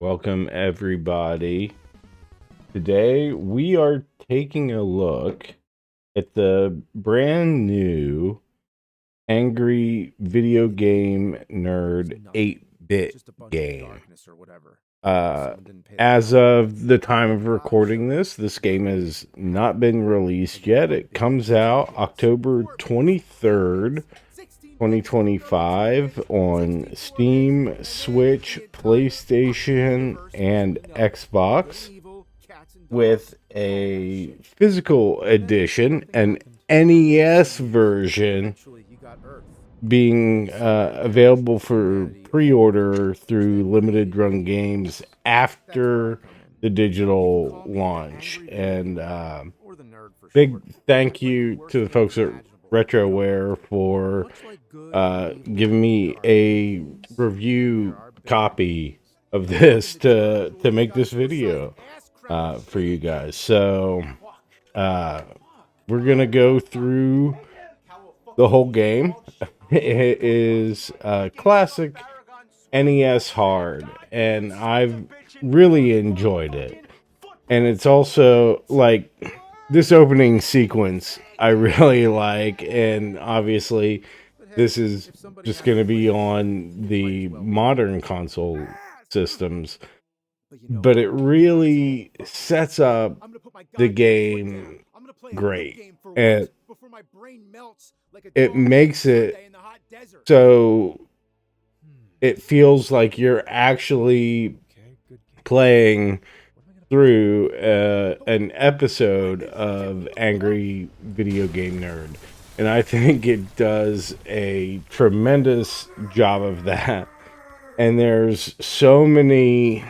Welcome everybody. Today we are taking a look at the brand new Angry Video Game Nerd 8-bit game. As of the time of recording this game has not been released yet. It comes out October 23rd, 2025 on Steam, Switch, PlayStation, and Xbox, with a physical edition, an NES version, being available for pre-order through Limited Run Games after the digital launch. And big thank you to the folks at Retroware for giving me a review copy of this to make this video for you guys. So we're gonna go through the whole game. It is classic NES Hard, and I've really enjoyed it. And it's also like this opening sequence I really like, and obviously this is just going to be on the modern console systems, but it really sets up the game great, and it makes it so it feels like you're actually playing through an episode of Angry Video Game Nerd. And I think it does a tremendous job of that. And there's so many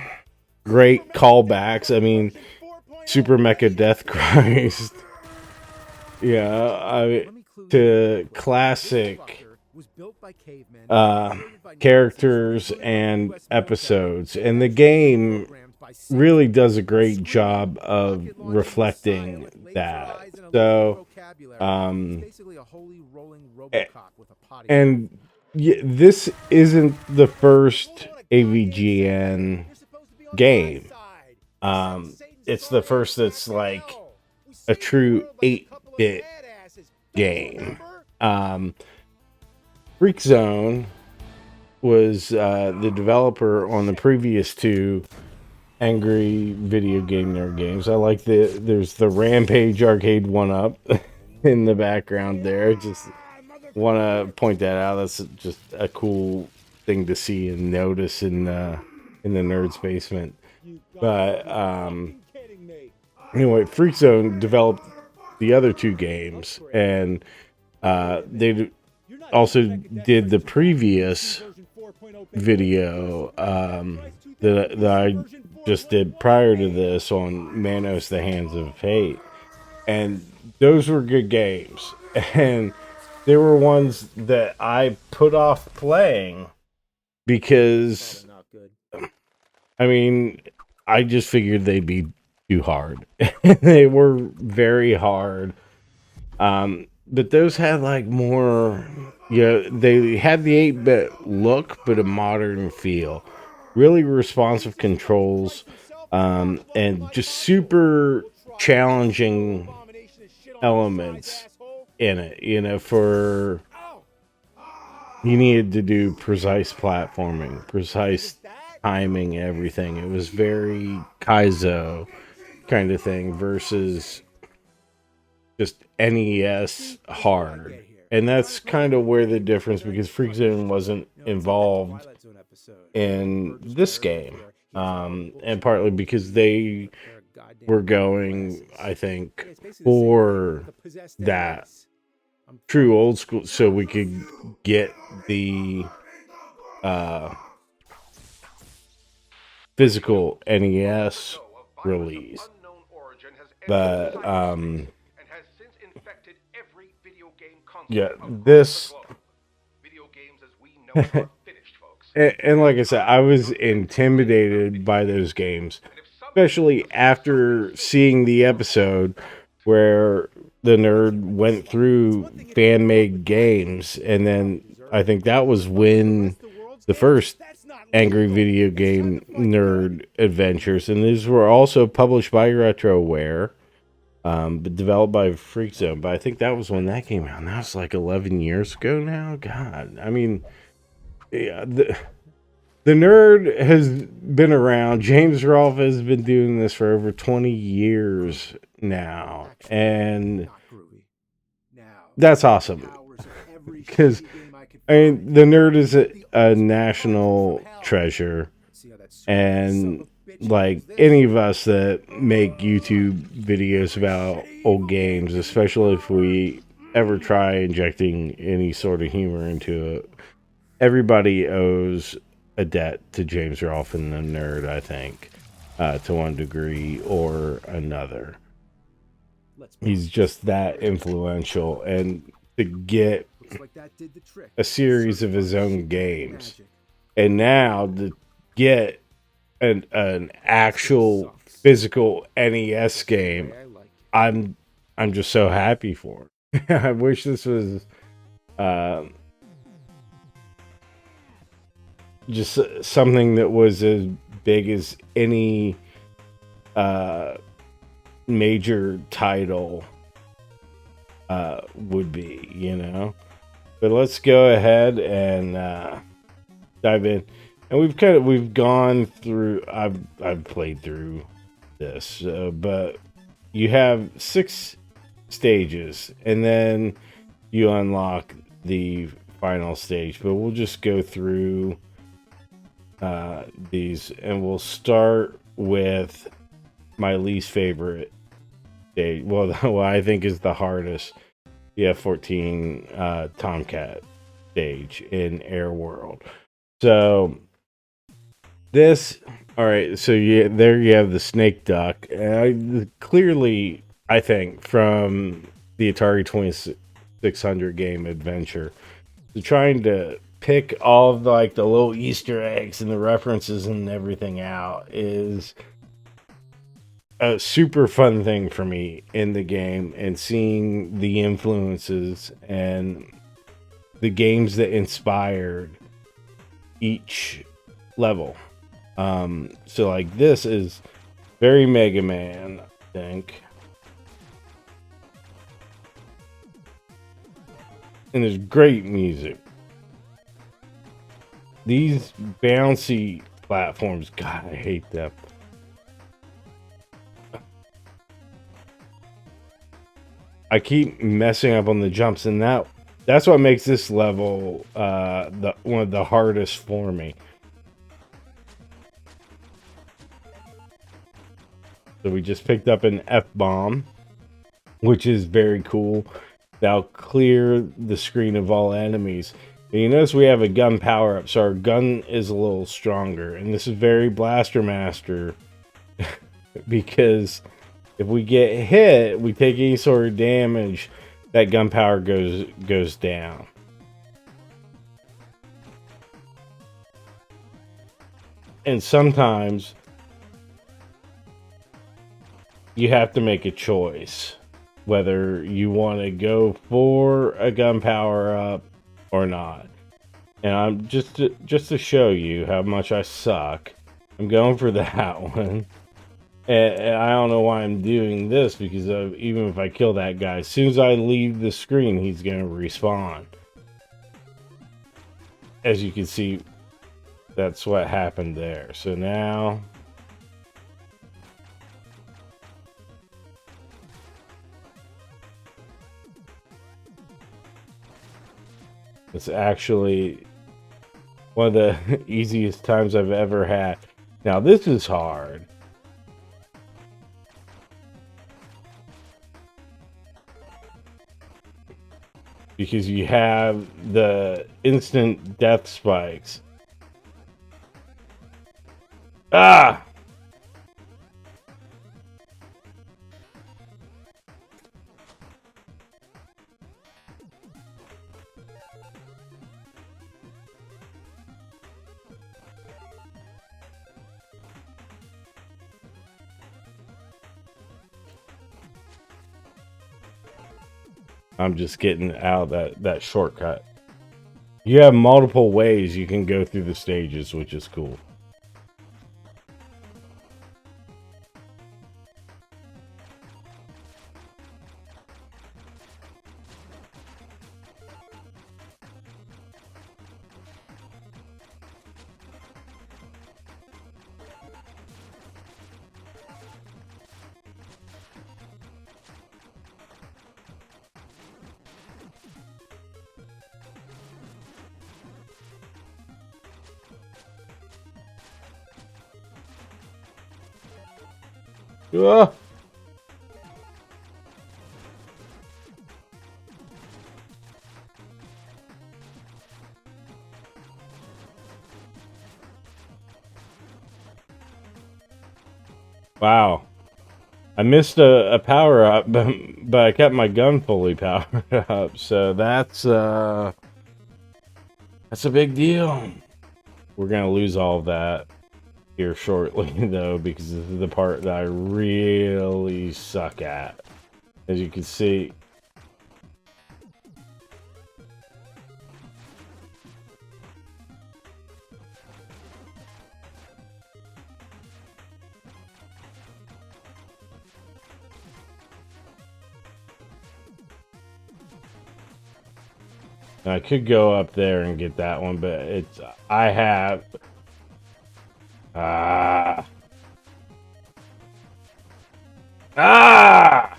great callbacks. I mean, Super Mecha Death Christ. To classic characters and episodes. And the game really does a great job of reflecting that. So, and this isn't the first AVGN game. It's the first that's like a true 8-bit game. Freak Zone was the developer on the previous two Angry Video Game Nerd games. I like there's the Rampage arcade 1-up in the background there. Just want to point that out. That's just a cool thing to see and notice in the Nerd's basement. But anyway, Freak Zone developed the other two games, and they also did the previous video that I just did prior to this on Menace, the Hands of Fate. And those were good games. And they were ones that I put off playing because, I mean, I just figured they'd be too hard. They were very hard. But those had like more, they had the 8-bit look, but a modern feel. Really responsive controls, and just super challenging elements in it. You needed to do precise platforming, precise timing, everything. It was very Kaizo kind of thing versus just NES Hard. And that's kind of where the difference, because Freak Zone wasn't involved in this game. And partly because they were going, I think, for that true old school, so we could get the physical NES release. But this and like I said, I was intimidated by those games, especially after seeing the episode where the nerd went through fan-made games, and then I think that was when the first Angry Video Game Nerd Adventures, and these were also published by Retroware, but developed by Freak Zone. But I think that was when that came out. And that was like 11 years ago now. God, I mean, yeah, the nerd has been around. James Rolfe has been doing this for over 20 years now, and that's awesome. Because I mean, the nerd is a national treasure, and like any of us that make YouTube videos about old games, especially if we ever try injecting any sort of humor into it, everybody owes a debt to James Rolfe and the nerd, I think, to one degree or another. He's just that influential, and to get a series of his own games, and now to get an actual physical NES game, I'm just so happy for it. I wish this was just something that was as big as any major title would be, you know. But let's go ahead and dive in. And we've gone through. I've played through this, but you have 6 stages, and then you unlock the final stage. But we'll just go through these, and we'll start with my least favorite stage. Well, what I think is the hardest. The F-14 Tomcat stage in Air World. So this, all right. So there you have the snake duck. Clearly, I think from the Atari 2600 game Adventure, they're trying to pick all of the little Easter eggs and the references and everything out is a super fun thing for me in the game, and seeing the influences and the games that inspired each level. So like this is very Mega Man, I think. And there's great music. These bouncy platforms, God, I hate them. I keep messing up on the jumps, and that's what makes this level one of the hardest for me. So we just picked up an F-bomb, which is very cool. That'll clear the screen of all enemies. And you notice we have a gun power-up, so our gun is a little stronger. And this is very Blaster Master, because if we get hit, we take any sort of damage, that gunpowder goes down. And sometimes you have to make a choice whether you want to go for a gun power up or not. And I'm just to show you how much I suck, I'm going for that one. And I don't know why I'm doing this, because even if I kill that guy, as soon as I leave the screen, he's going to respawn. As you can see, that's what happened there. So now it's actually one of the easiest times I've ever had. Now this is hard. Because you have the instant death spikes. Ah! I'm just getting out that shortcut. You have multiple ways you can go through the stages, which is cool. Ah! Wow. I missed a power up, but I kept my gun fully powered up, so that's a big deal. We're gonna lose all of that here shortly, though, because this is the part that I really suck at. As you can see. I could go up there and get that one, but it's I have ah ah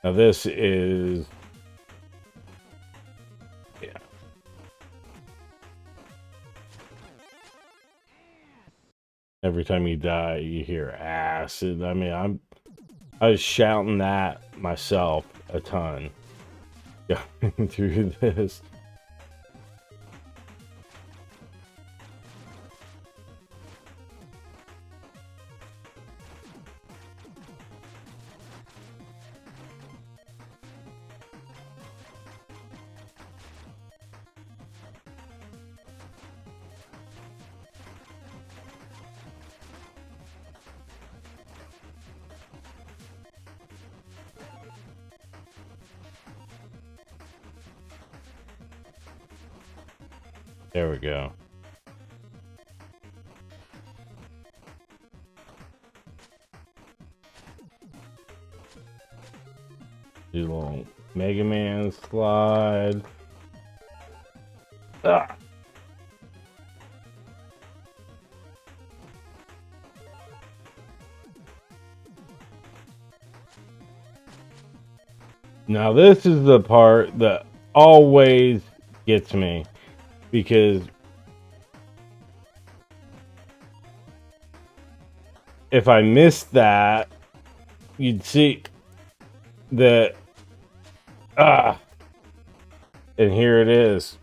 Now this is yeah. Every time you die, you hear acid. I mean, I was shouting that myself a ton going through this. There we go. Do a little Mega Man slide. Ah. Now this is the part that always gets me, because if I missed that, you'd see that and here it is.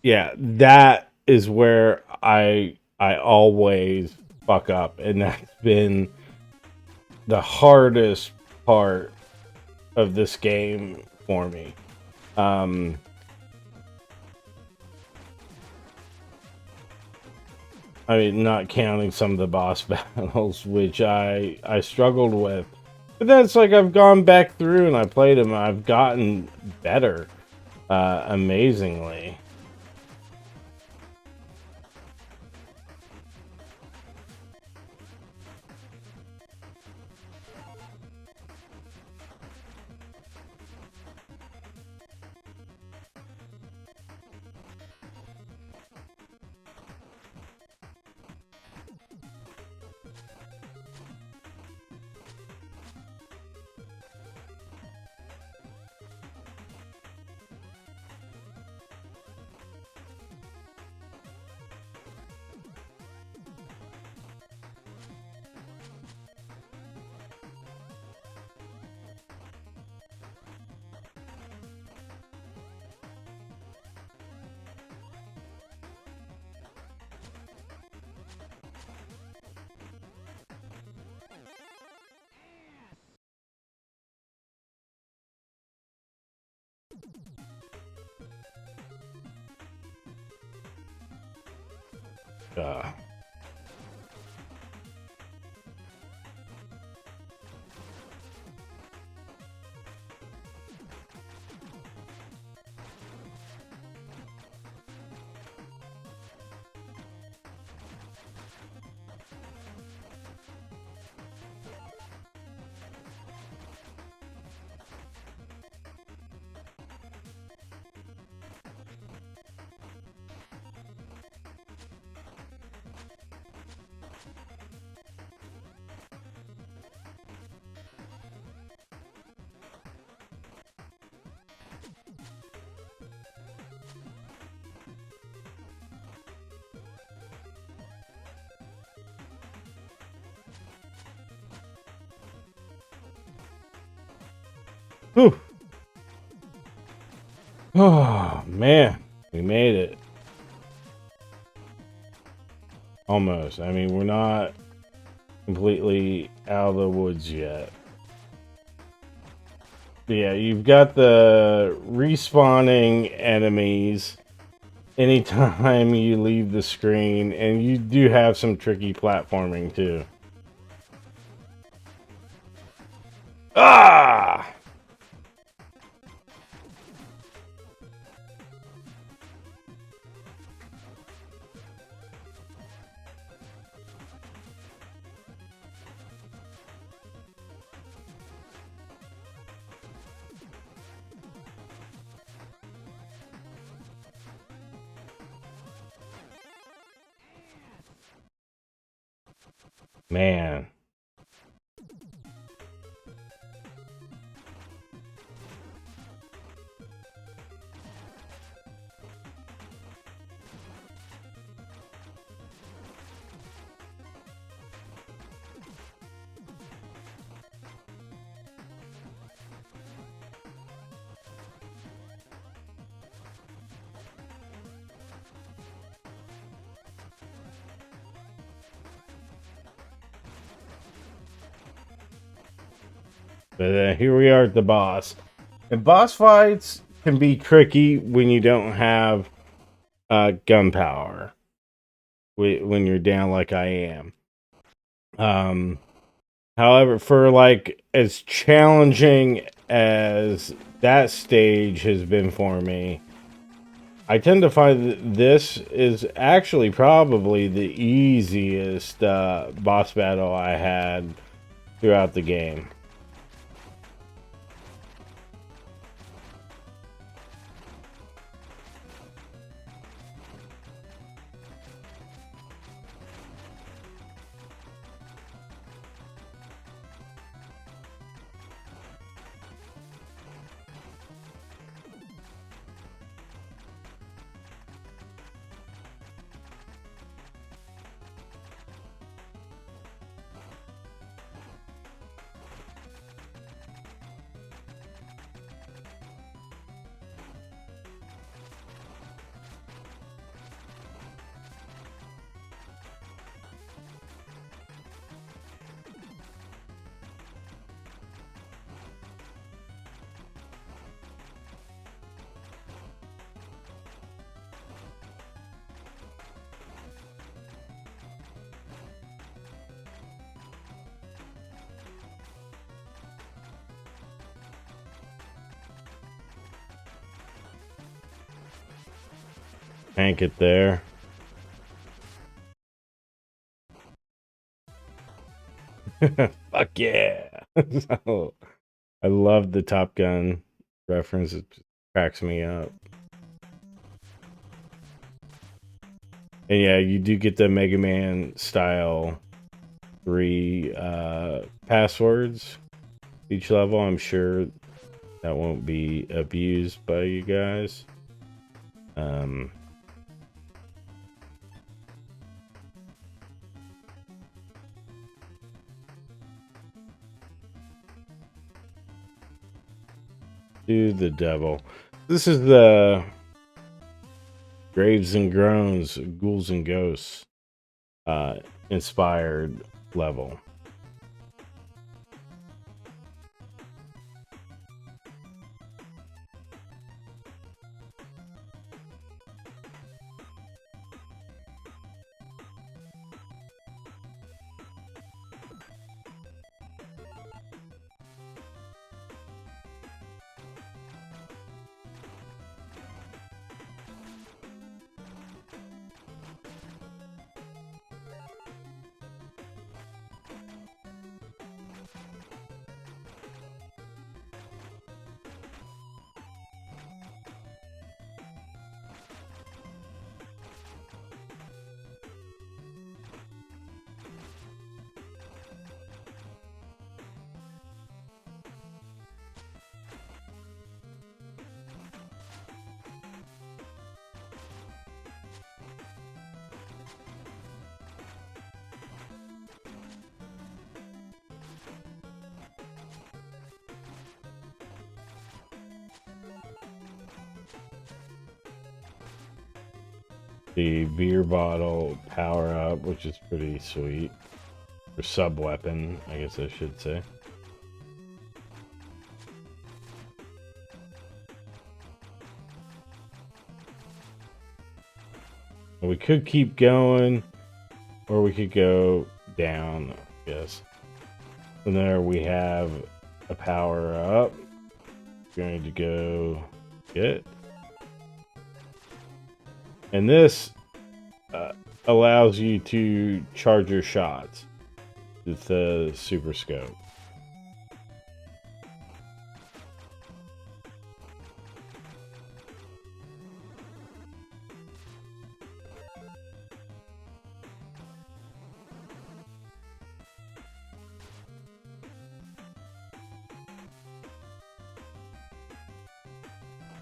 Yeah, that is where I always fuck up, and that's been the hardest part of this game for me. I mean, not counting some of the boss battles, which I struggled with. But then it's like I've gone back through and I played them and I've gotten better, amazingly. Uh, whew. Oh man, we made it. Almost. I mean, we're not completely out of the woods yet. But yeah, you've got the respawning enemies anytime you leave the screen, and you do have some tricky platforming too. Ah! Man. But here we are at the boss. And boss fights can be tricky when you don't have gunpowder. When you're down like I am. However, for like as challenging as that stage has been for me, I tend to find that this is actually probably the easiest boss battle I had throughout the game. Tank it there. Fuck yeah. So, I love the Top Gun reference. It just cracks me up. And yeah, you do get the Mega Man style 3 passwords each level. I'm sure that won't be abused by you guys. To the devil. This is the Graves and Groans, Ghouls and Ghosts inspired level. the beer bottle power up, which is pretty sweet. Or sub weapon, I guess I should say. We could keep going, or we could go down, I guess. And there we have a power up. Going to go get. And this allows you to charge your shots with the super scope.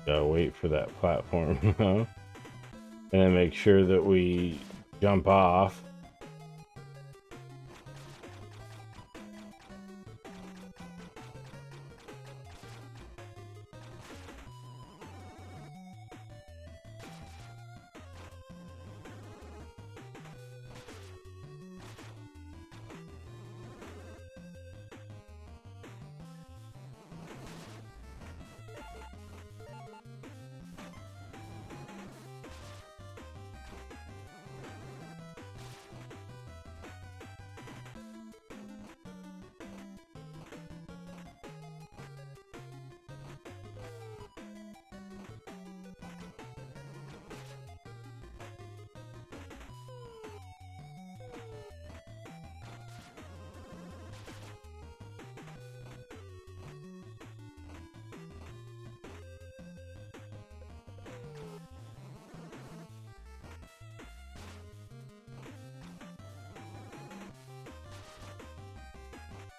Gotta wait for that platform and then make sure that we jump off.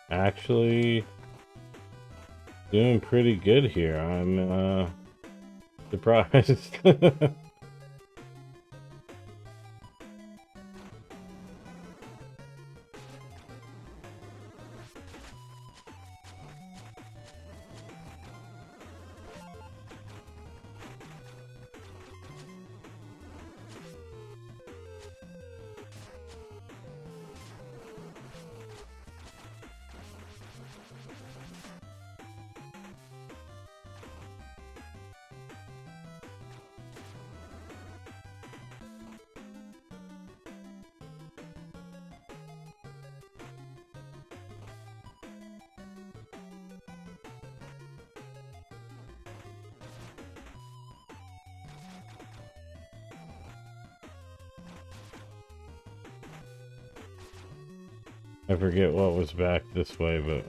Actually doing pretty good here. I'm surprised. I forget what was back this way, but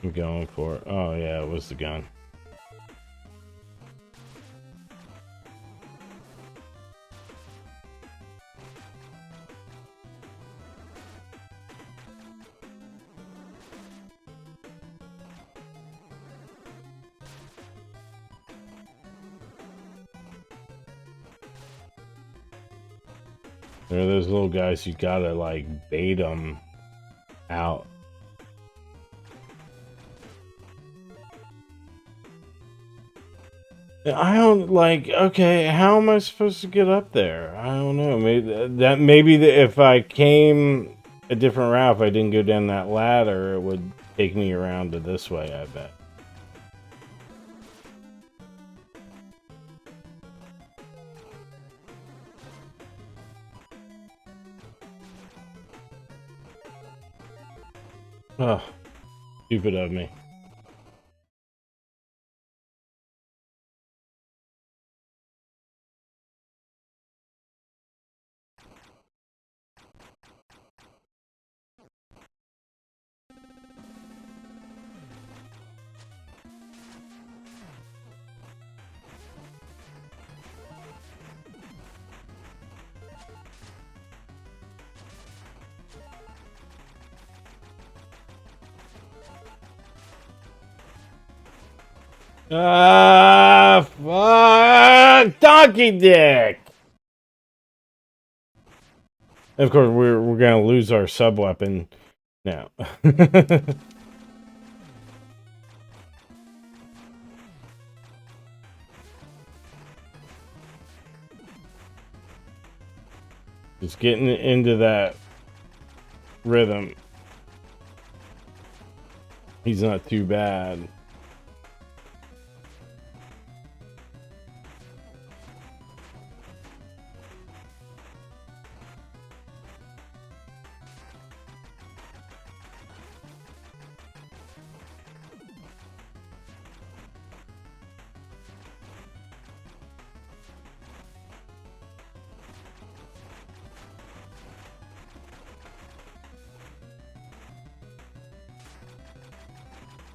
I'm going for it. Oh yeah, it was the gun. There are those little guys you gotta like bait them out. I don't like. Okay, how am I supposed to get up there? I don't know. Maybe if I came a different route, if I didn't go down that ladder, it would take me around to this way. I bet. Oh, stupid of me. Fuck, donkey dick. Of course, we're gonna lose our sub weapon now. Just getting into that rhythm. He's not too bad.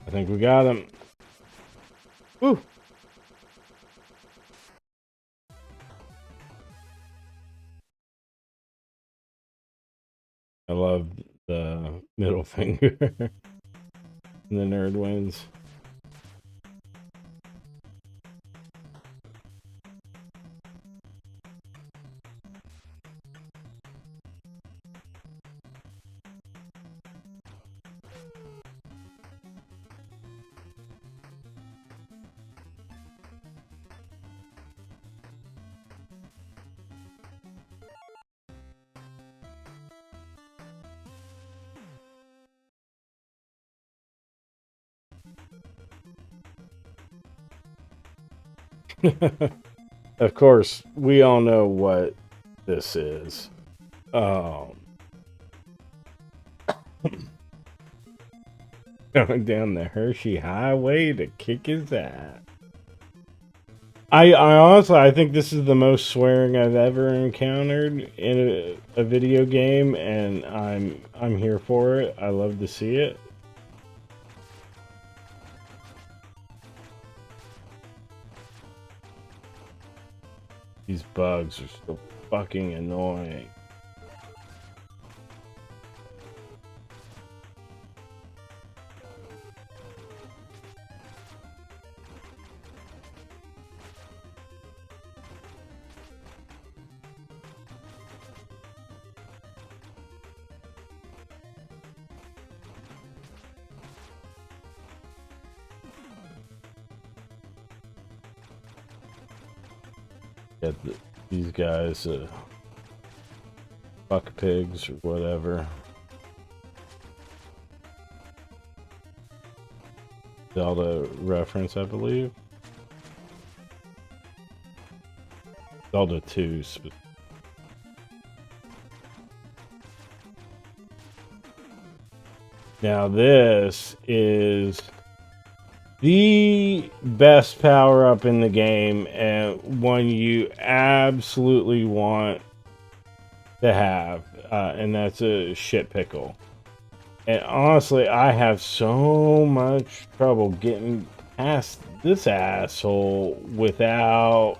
I think we got him. Woo! I love the middle finger. And the nerd wins. Of course, we all know what this is. Going down the Hershey Highway to kick his ass. I honestly, I think this is the most swearing I've ever encountered in a video game, and I'm here for it. I love to see it. These bugs are so fucking annoying. Get these guys, fuck pigs or whatever. Zelda reference, I believe. Zelda 2. Now this is the best power-up in the game, and one you absolutely want to have, and that's a shit pickle. And honestly, I have so much trouble getting past this asshole without...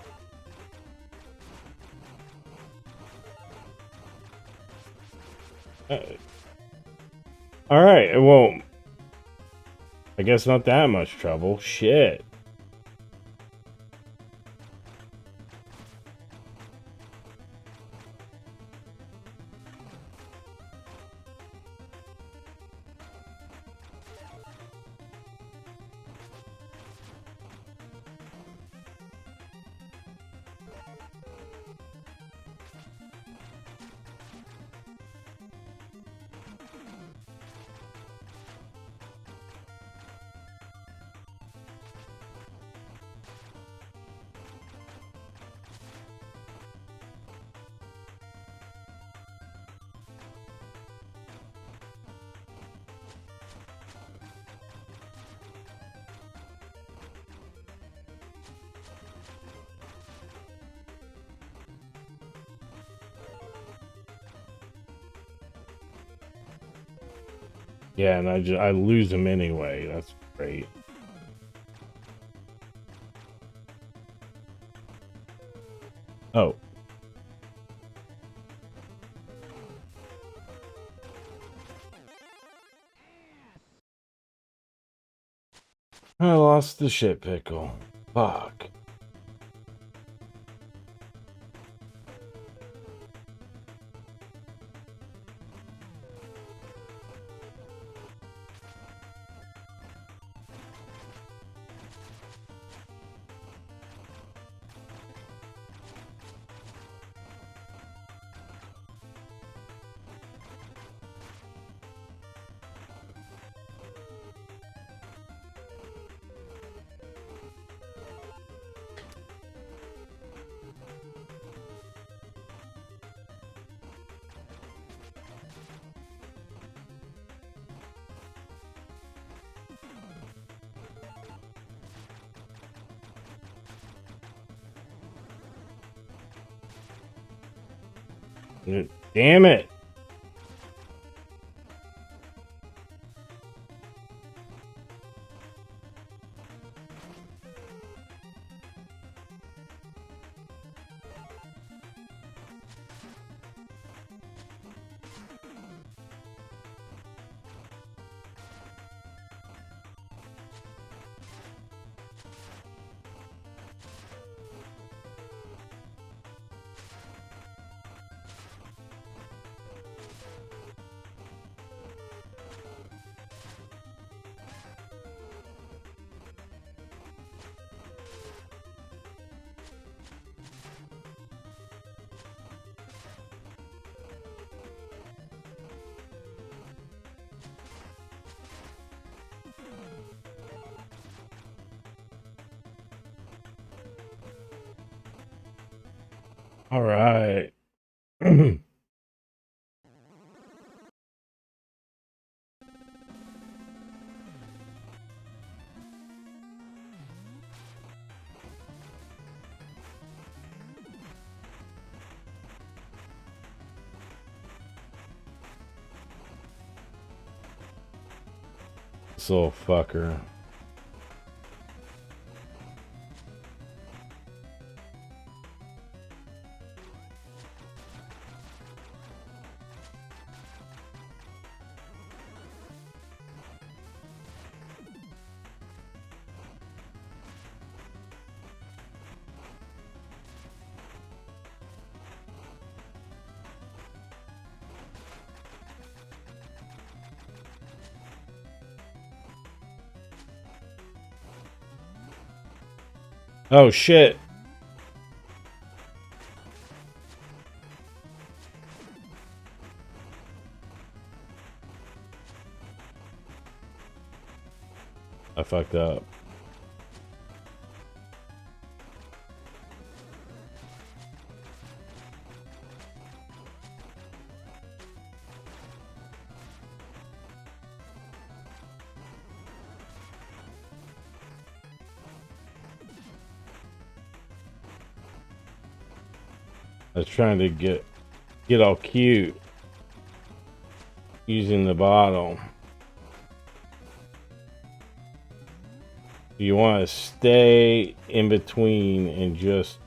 Alright, well, I guess not that much trouble. Shit. Yeah, and I lose him anyway. That's great. Oh. I lost the shit pickle. Fuck. Damn it. All right. This little fucker. Oh shit. I fucked up. I was trying to get all cute using the bottle. You want to stay in between and just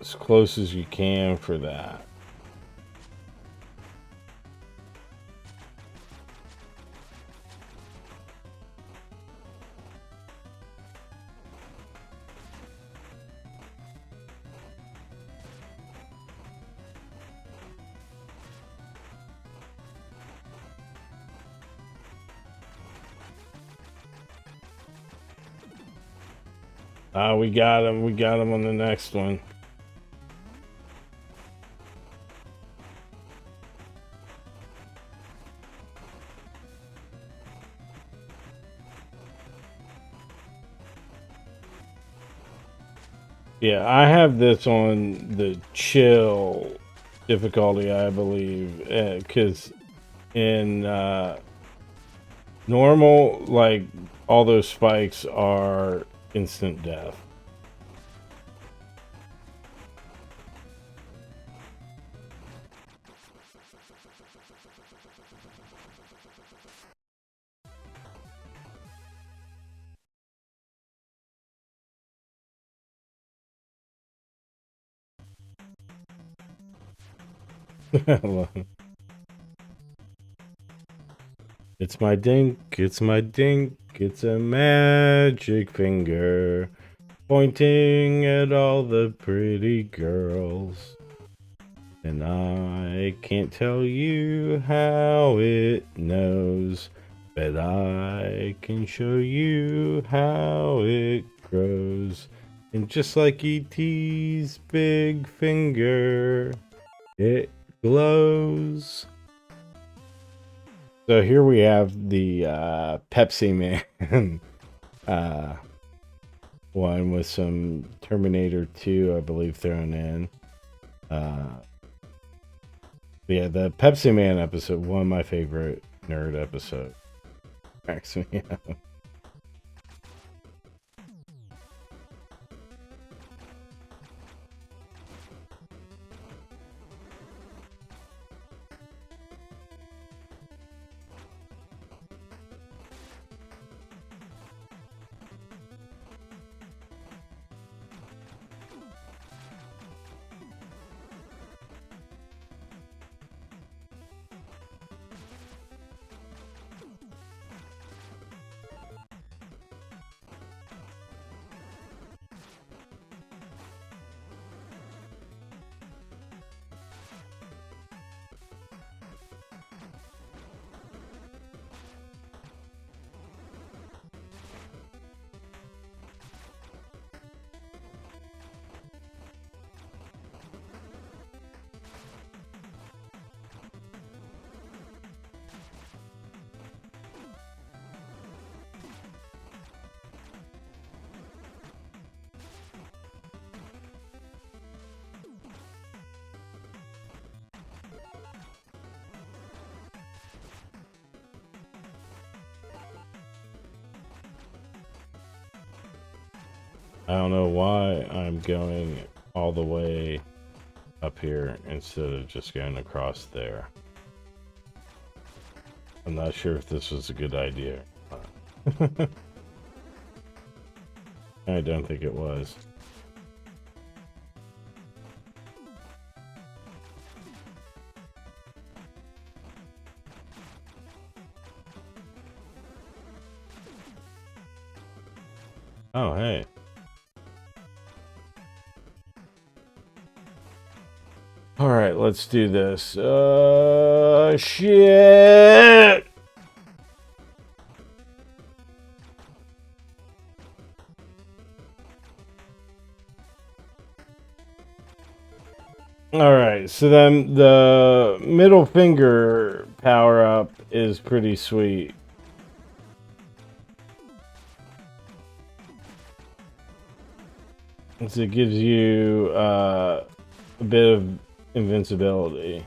as close as you can for that. We got him. We got him on the next one. Yeah, I have this on the chill difficulty, I believe, because in normal, like, all those spikes are instant death. It's my dink, it's my dink, it's a magic finger pointing at all the pretty girls. And I can't tell you how it knows, but I can show you how it grows. And just like E.T.'s big finger, it glows. So here we have the Pepsi Man one with some Terminator 2, I believe, thrown in. Yeah, the Pepsi Man episode, one of my favorite nerd episodes. Cracks me up. I don't know why I'm going all the way up here instead of just going across there. I'm not sure if this was a good idea. I don't think it was. Oh, hey. All right, let's do this. Shit! All right, so then the middle finger power up is pretty sweet. So it gives you a bit of invincibility.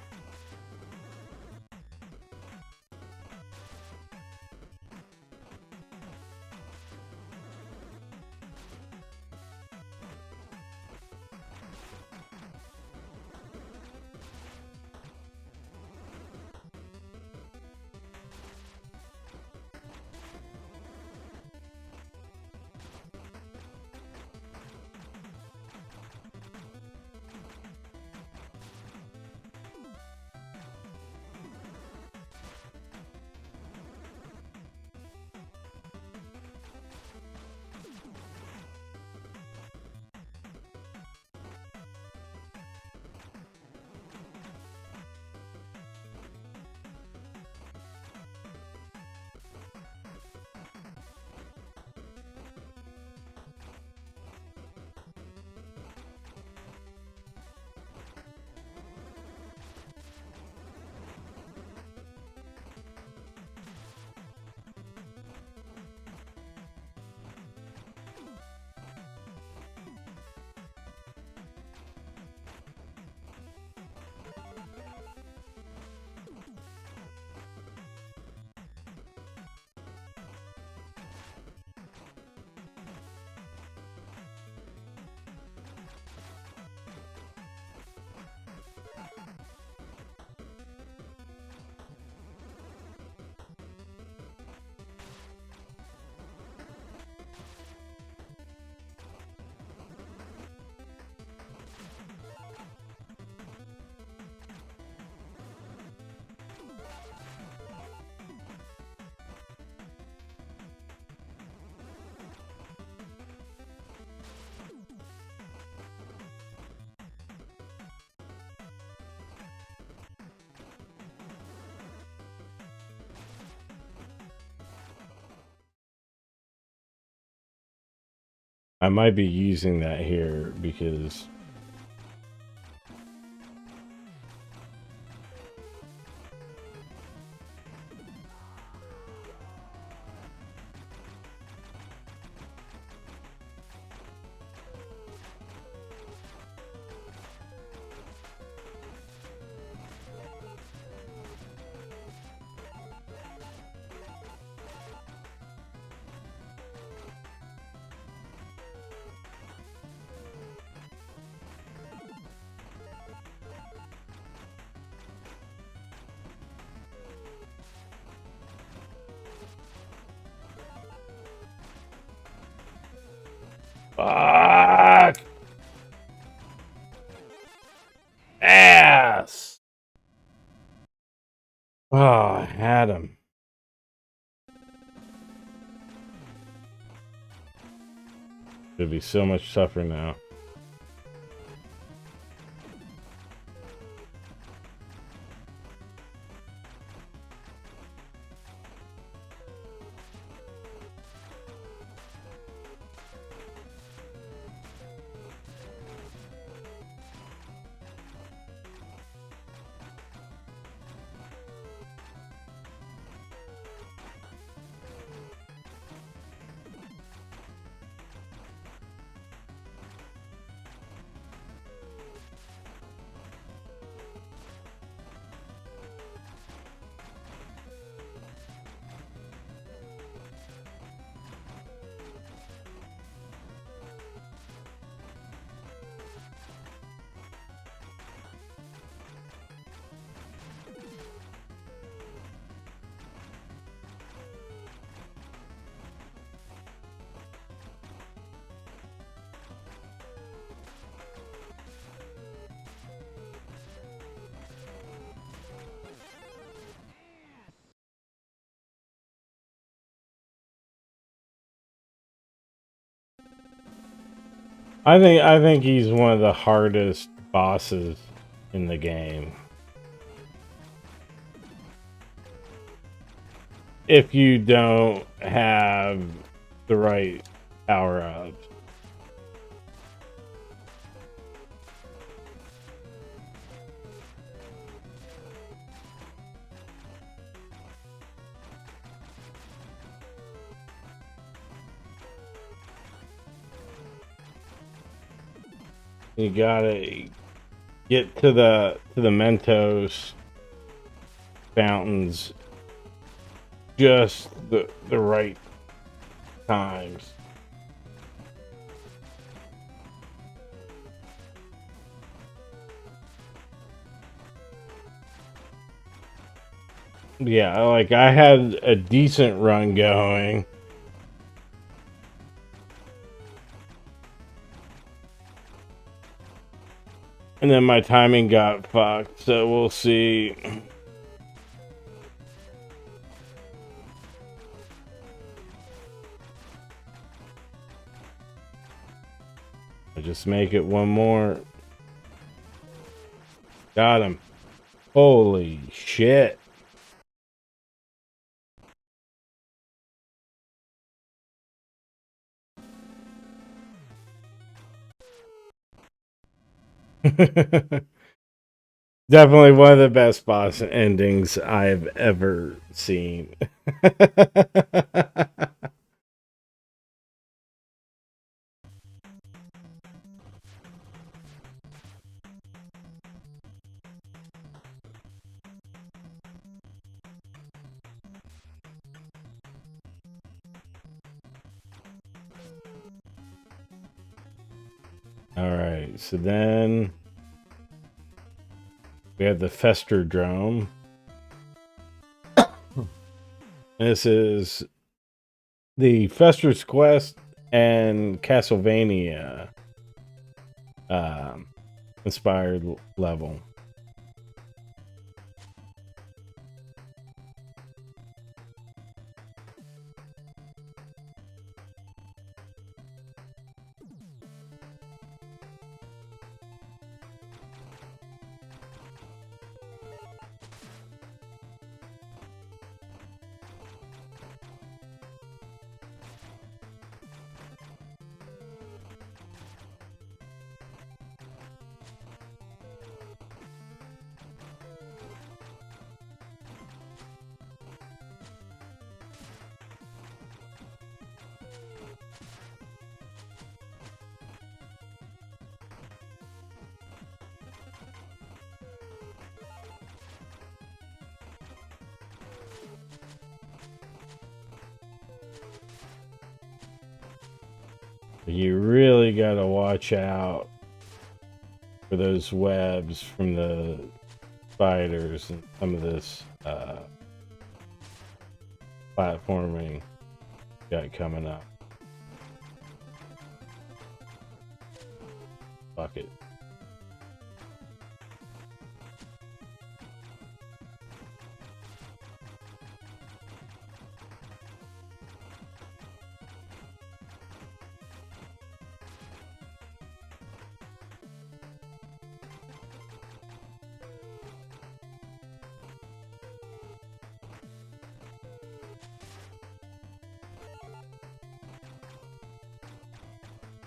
I might be using that here because fuck ass. Oh, I had him. It'd be so much tougher now. I think he's one of the hardest bosses in the game. If you don't have the right power-ups. You gotta get to the Mentos fountains just the right times. Yeah, like I had a decent run going. And then my timing got fucked, so we'll see. I'll just make it one more. Got him. Holy shit. Definitely one of the best boss endings I've ever seen. All right, so then we have the Fester Drome. This is the Fester's Quest and Castlevania inspired level. You really gotta watch out for those webs from the spiders and some of this platforming got coming up. Fuck it.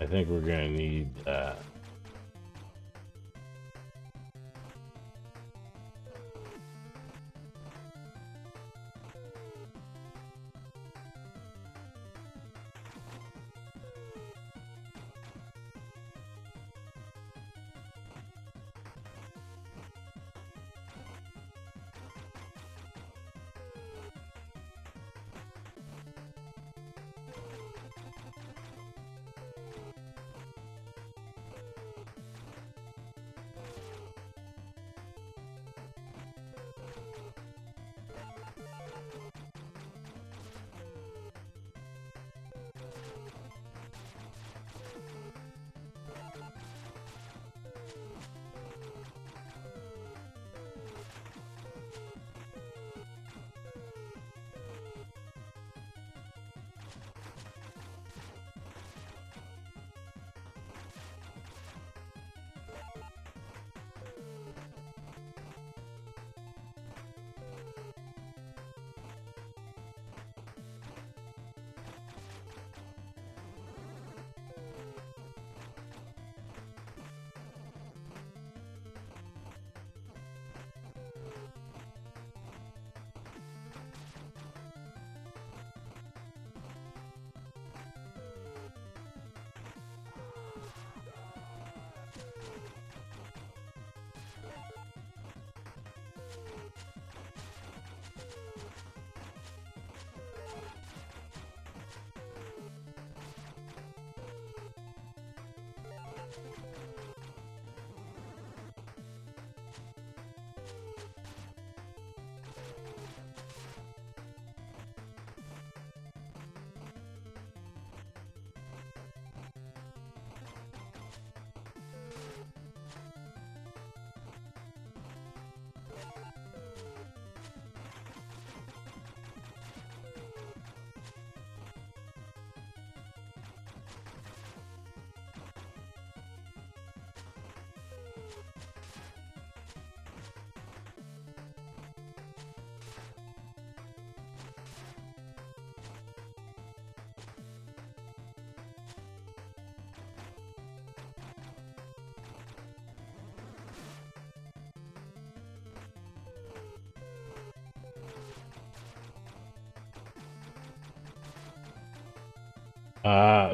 I think we're gonna need that.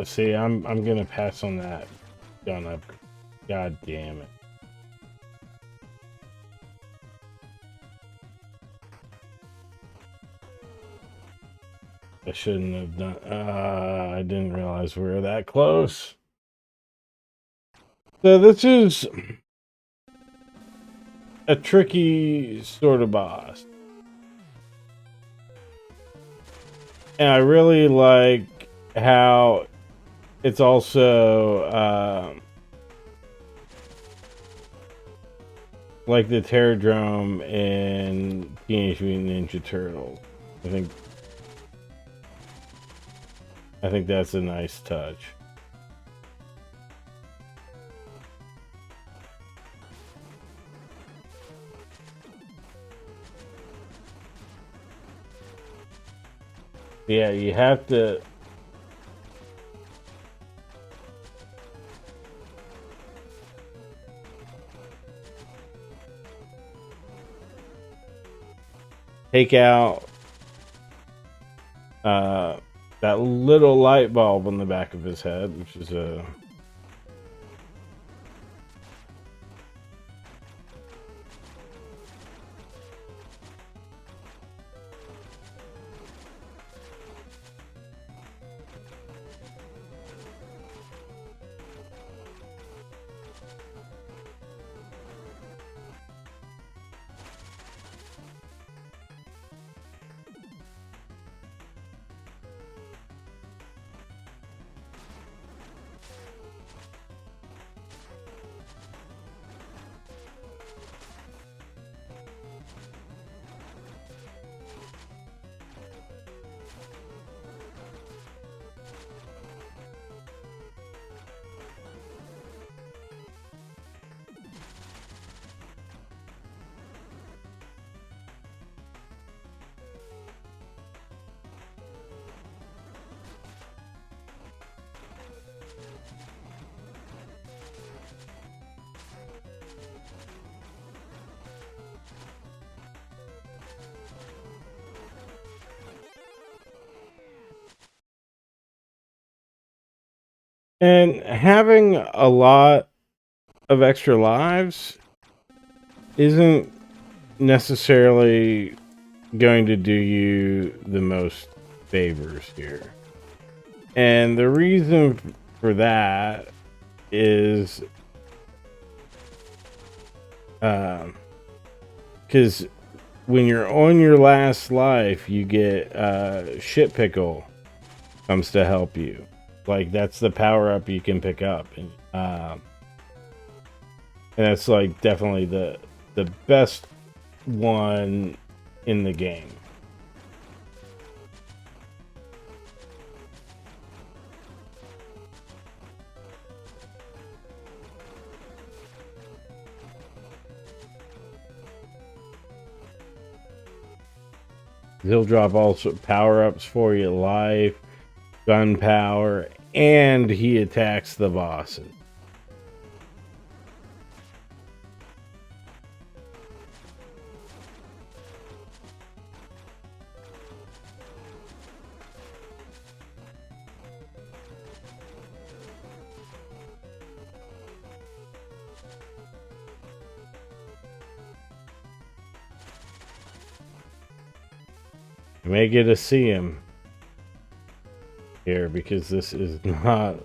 See, I'm gonna pass on that gun up. God damn it. I shouldn't have done. I didn't realize we were that close. So this is a tricky sort of boss. And I really like how it's also like the Terradrome in Teenage Mutant Ninja Turtles. I think that's a nice touch. Yeah, you have to take out that little light bulb on the back of his head, which is a and having a lot of extra lives isn't necessarily going to do you the most favors here. And the reason for that is because when you're on your last life, you get shit pickle comes to help you. Like, that's the power up you can pick up, and that's like definitely the best one in the game. He'll drop also power-ups for you, life, gun power, and he attacks the bosses. You may get to see him here because this is not.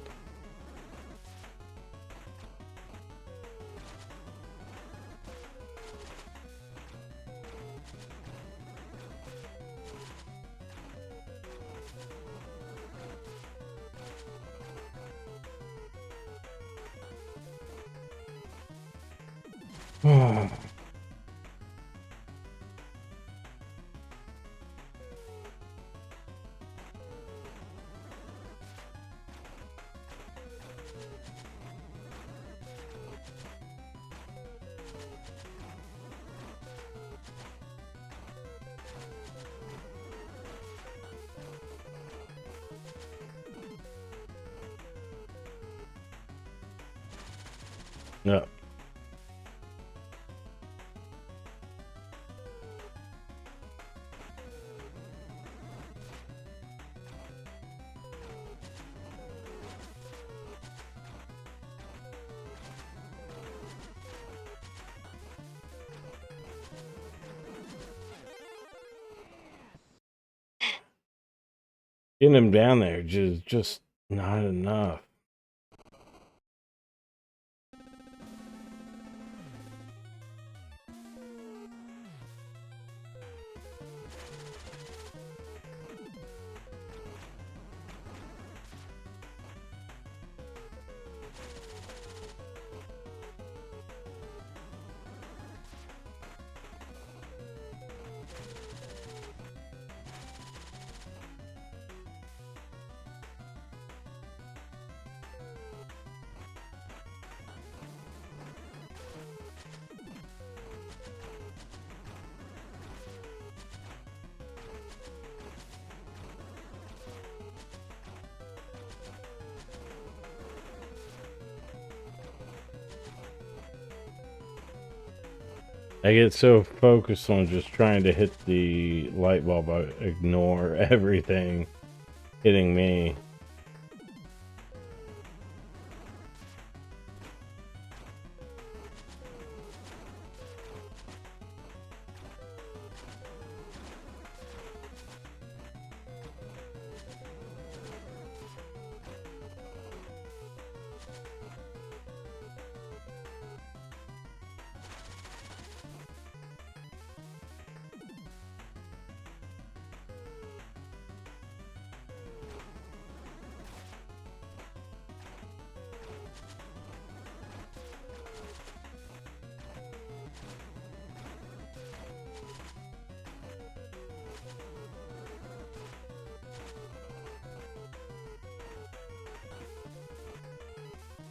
No. Getting him down there just not enough. I get so focused on just trying to hit the light bulb, I ignore everything hitting me.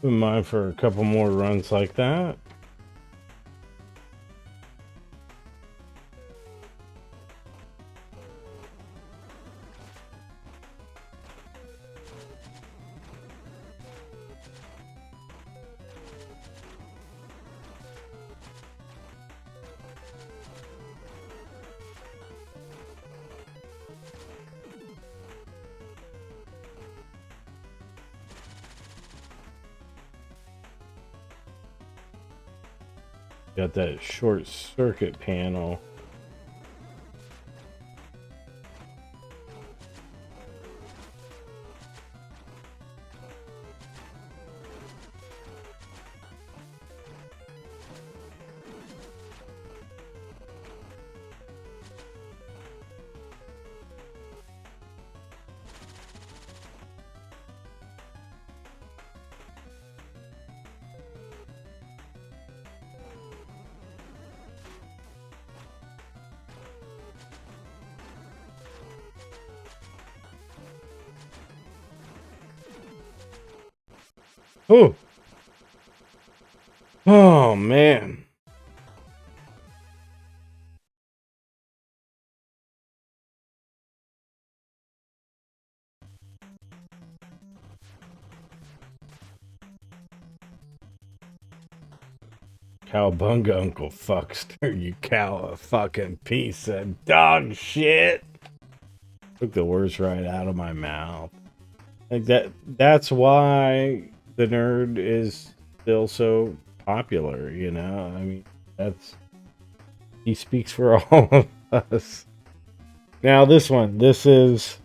Wouldn't mind for a couple more runs like that. Got that short circuit panel. Oh, oh man. Cowabunga, Uncle Fuckster, you cow, a fucking piece of dog shit. Took the words right out of my mouth. Like that's why the nerd is still so popular, you know? I mean, he speaks for all of us. Now this is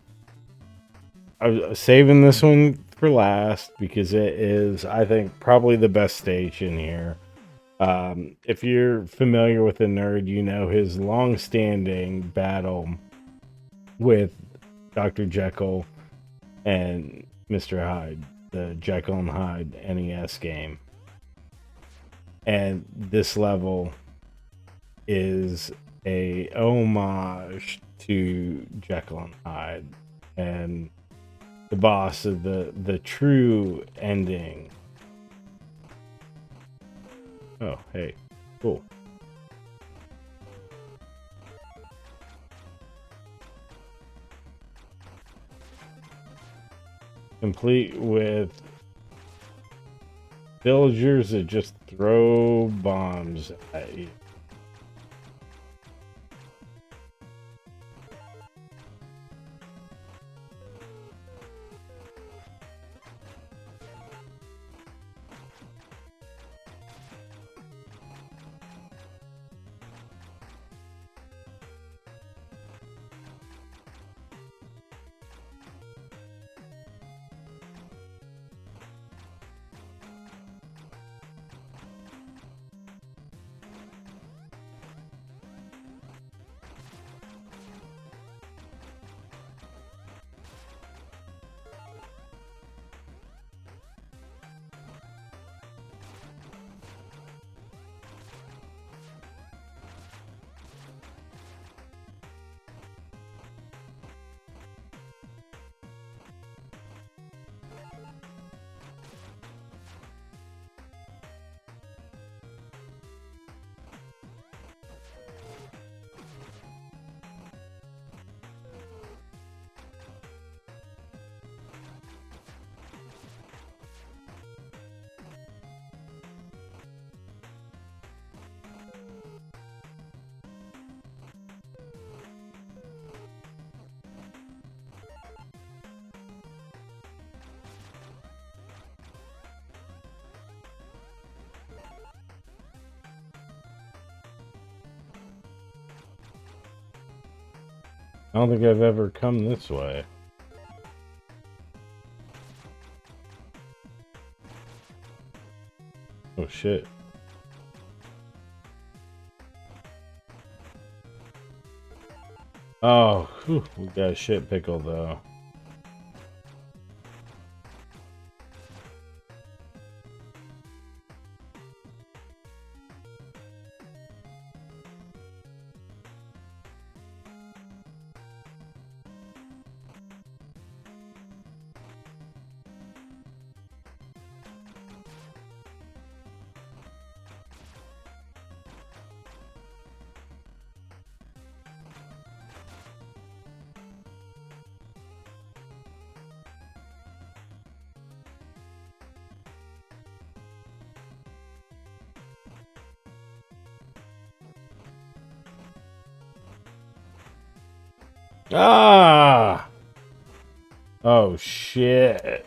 I'm saving this one for last because it is, I think, probably the best stage in here. If you're familiar with the nerd, you know his long-standing battle with Dr. Jekyll and Mr. Hyde, the Jekyll and Hyde NES game. And this level is a homage to Jekyll and Hyde, and the boss of the true ending. Oh, hey, cool. Complete with villagers that just throw bombs at you. I don't think I've ever come this way. Oh shit. Oh, whew, we got a shit pickle though. Ah! Oh shit.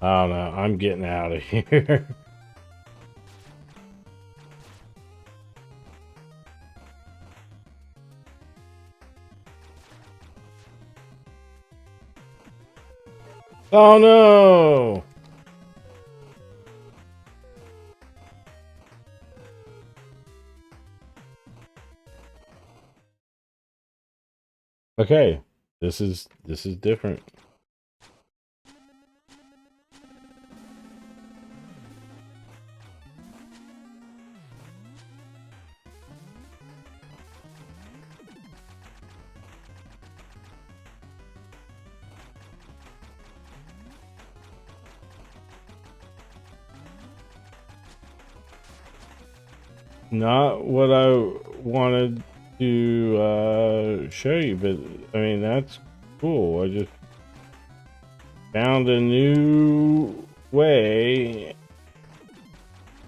I don't know. I'm getting out of here. Oh no! Okay, this is different. Not what I wanted to show you, but I mean that's cool. I just found a new way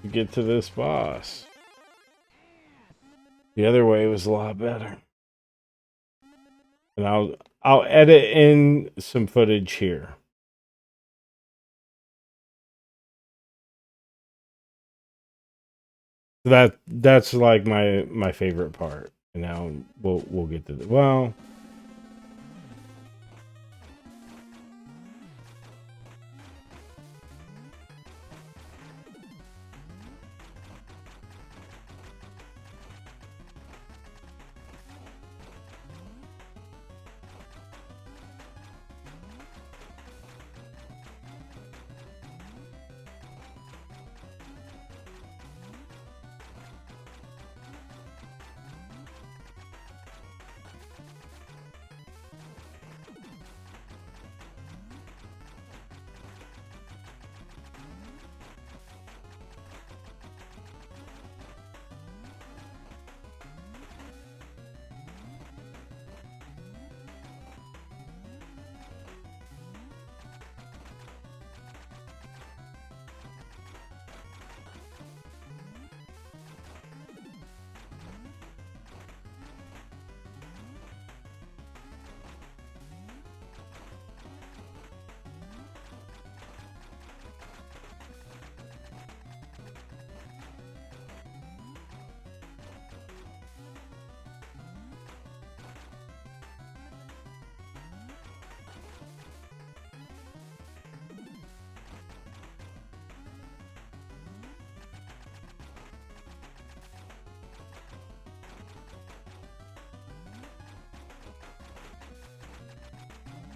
to get to this boss. The other way was a lot better. And I'll edit in some footage here. That's like my favorite part. And now we'll get to the well.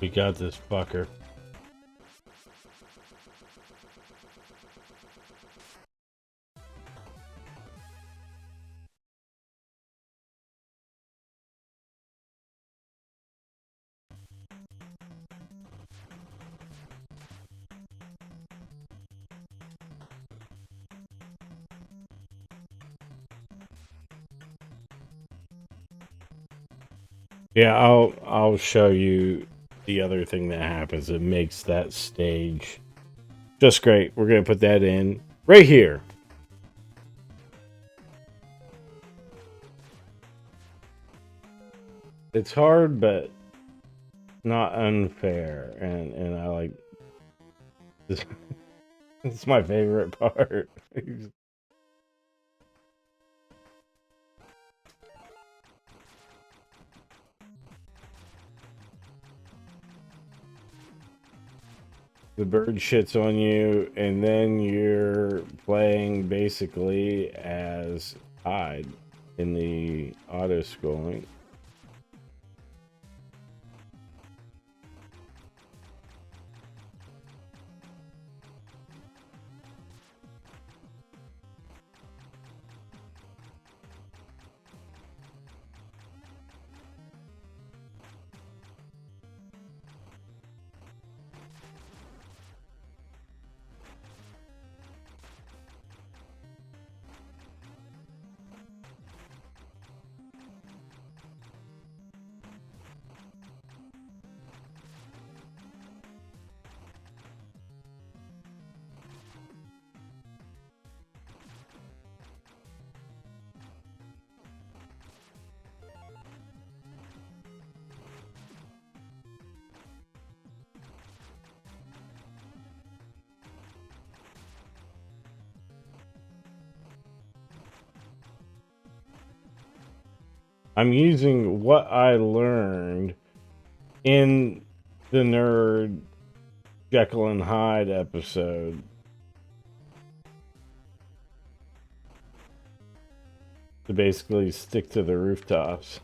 We got this fucker. Yeah, I'll show you the other thing that happens. It makes that stage Just great. We're going to put that in right here. It's hard, but not unfair. And I like this. It's my favorite part. The bird shits on you, and then you're playing basically as Hyde in the auto scrolling. I'm using what I learned in the Nerd Jekyll and Hyde episode to basically stick to the rooftops.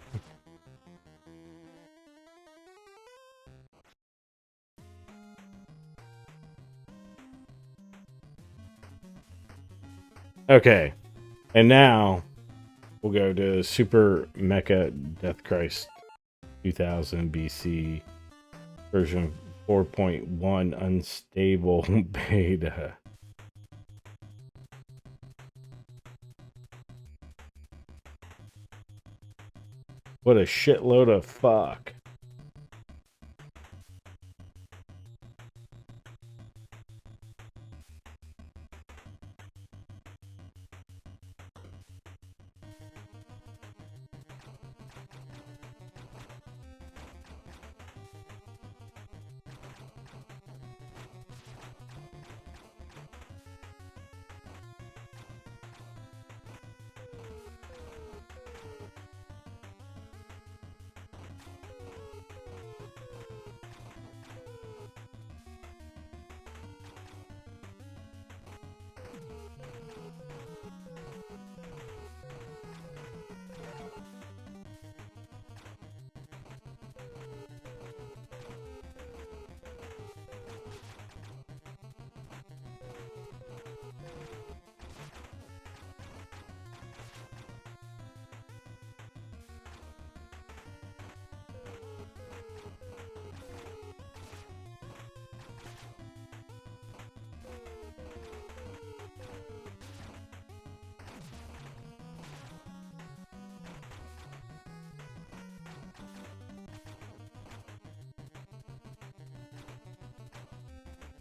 Okay, and now we'll go to Super Mecha Death Christ 2000 BC version 4.1 unstable beta. What a shitload of fuck.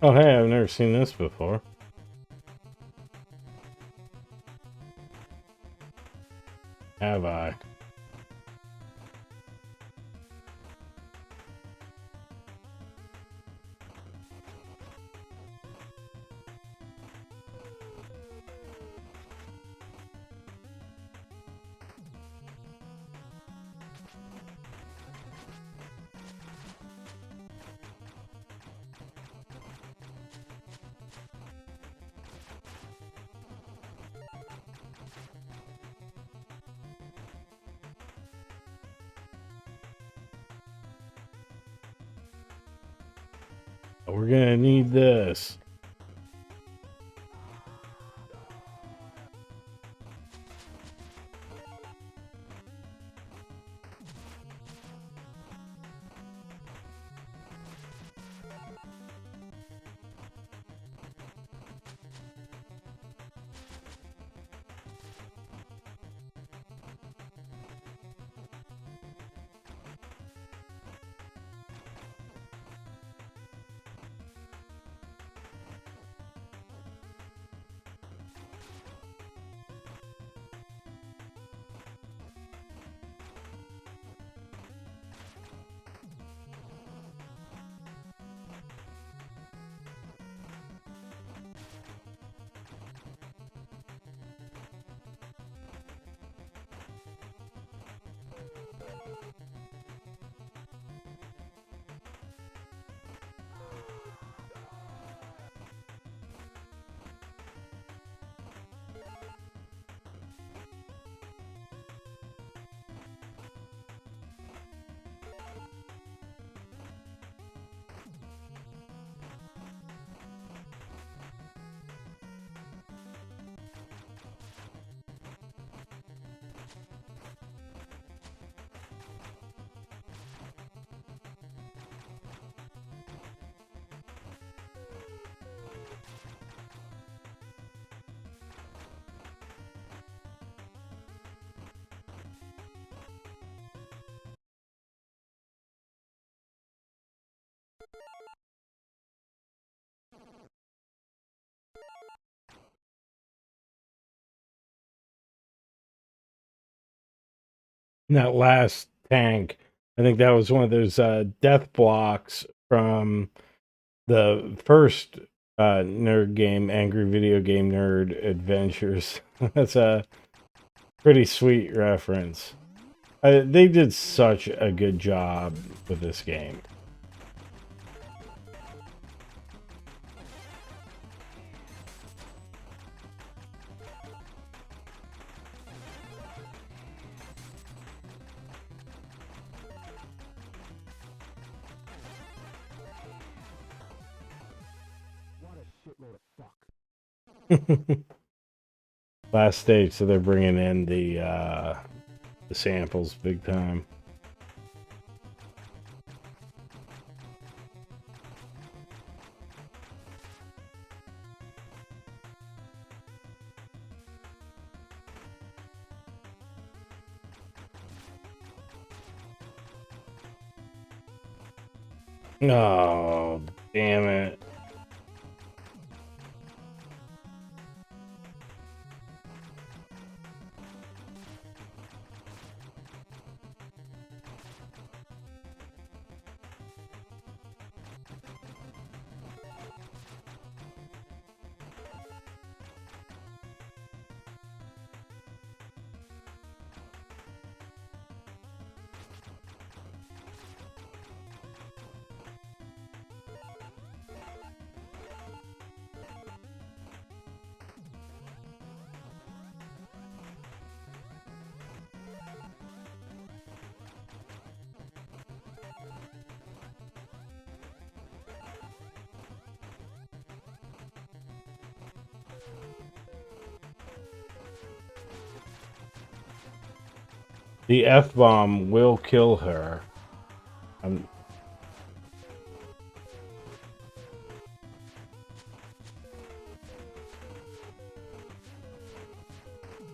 Oh, hey, I've never seen this before. Have I? We're gonna need this. That last tank, I think that was one of those death blocks from the first nerd game, Angry Video Game Nerd Adventures. That's a pretty sweet reference. They did such a good job with this game. Last stage, so they're bringing in the samples big time. Oh, damn it. The F-bomb will kill her. I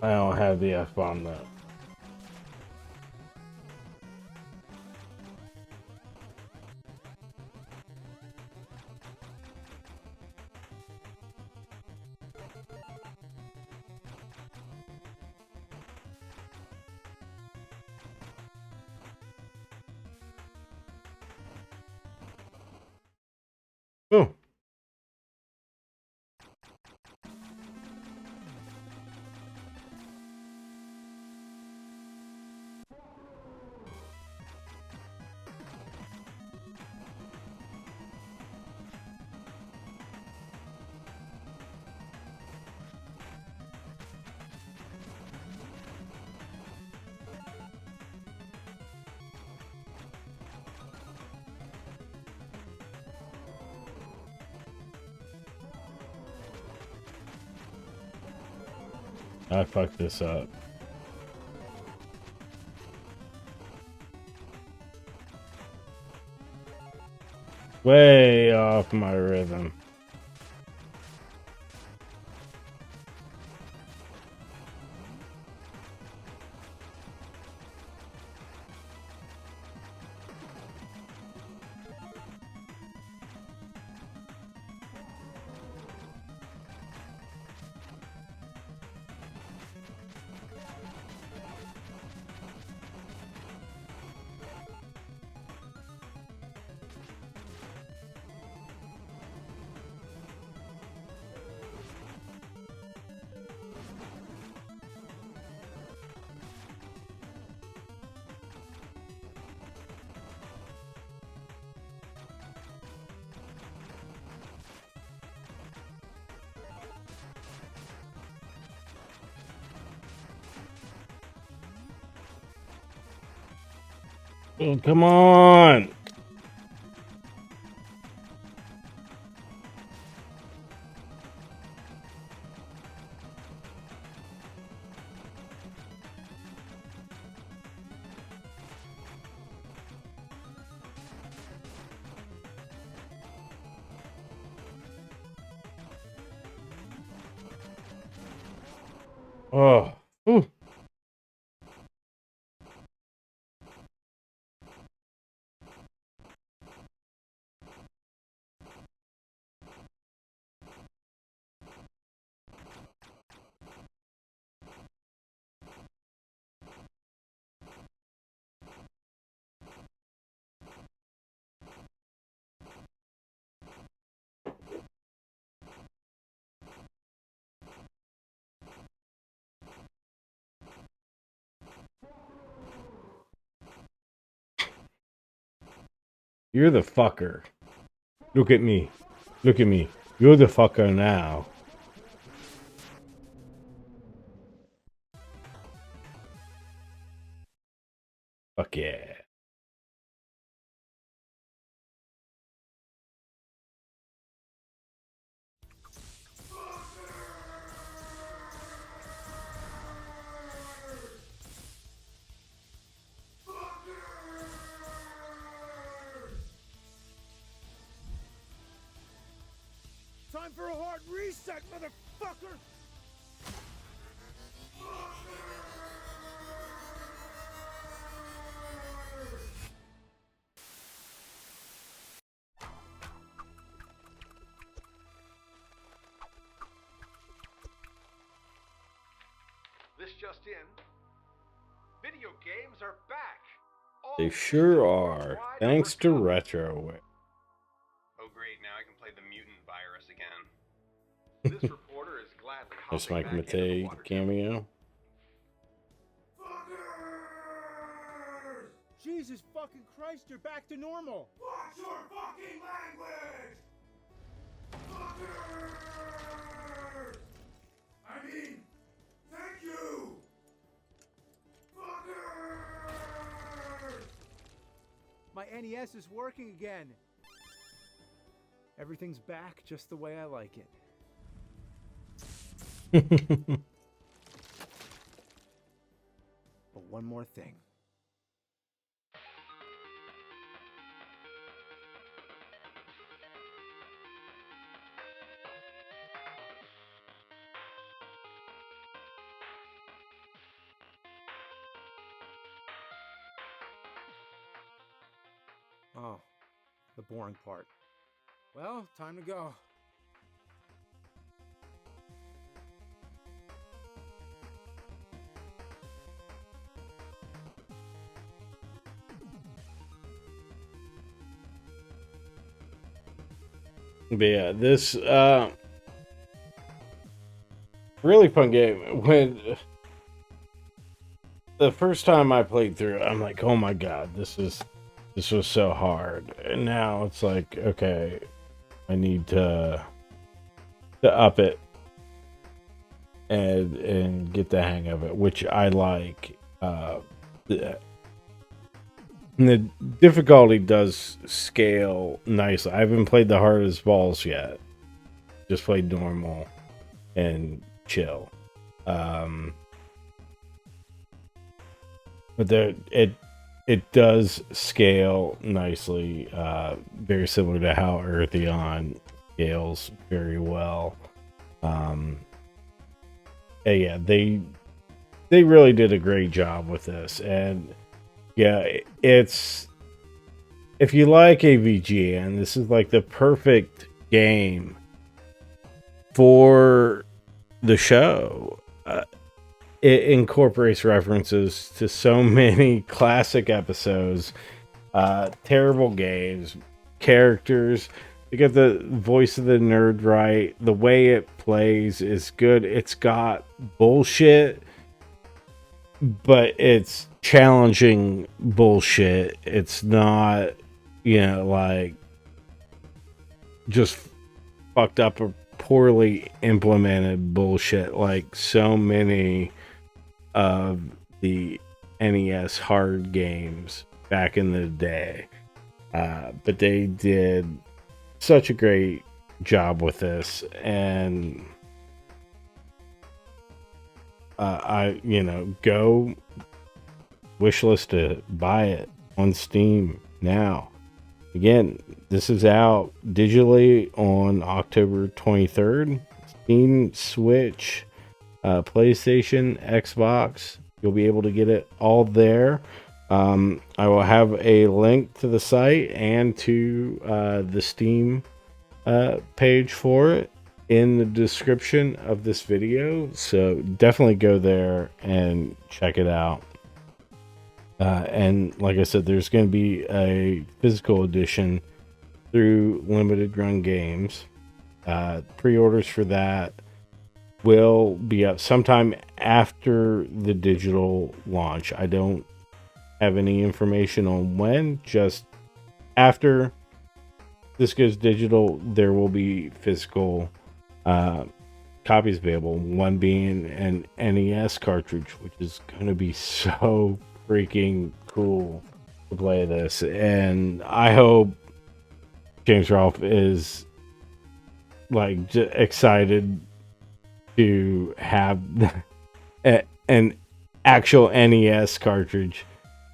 don't have the F-bomb though. Oh. I fucked this up. Way off my rhythm. Oh, come on. Oh. Ooh. You're the fucker. Look at me. Look at me. You're the fucker now. Fuck yeah. Time for a hard reset, motherfucker! This just in. Video games are back. They sure are. Thanks to Retroware. Oh great, now I can play the mutant virus again. This reporter is gladly Nice hopping Mike back into the Matei water tower. cameo. Fuckers! Jesus fucking Christ, you're back to normal! Watch your fucking language! Fuckers! I mean, thank you! Fuckers! My NES is working again. Everything's back just the way I like it. But one more thing. Oh, the boring part. Well, time to go. But yeah, this really fun game. When the first time I played through it, I'm like, oh my god, this was so hard. And now it's like, okay, I need to up it and get the hang of it, which I like. The difficulty does scale nicely. I haven't played the hardest balls yet. Just played normal and chill. But it does scale nicely. Very similar to how Eartheon scales very well. Yeah, they really did a great job with this, and yeah, it's, if you like AVGN, this is like the perfect game for the show. It incorporates references to so many classic episodes, terrible games, characters. You get the voice of the nerd right. The way it plays is good. It's got bullshit, but it's challenging bullshit. It's not, like just fucked up or poorly implemented bullshit like so many of the NES Hard games back in the day. But they did such a great job with this, and go wishlist to buy it on Steam now. Again, this is out digitally on October 23rd. Steam, Switch, PlayStation, Xbox. You'll be able to get it all there. I will have a link to the site and to the Steam page for it in the description of this video. So definitely go there and check it out. And like I said, there's going to be a physical edition through Limited Run Games. Pre-orders for that will be up sometime after the digital launch. I don't have any information on when, just after this goes digital, there will be physical copies available. One being an NES cartridge, which is going to be so freaking cool to play this, and I hope James Rolfe is like excited to have an actual NES cartridge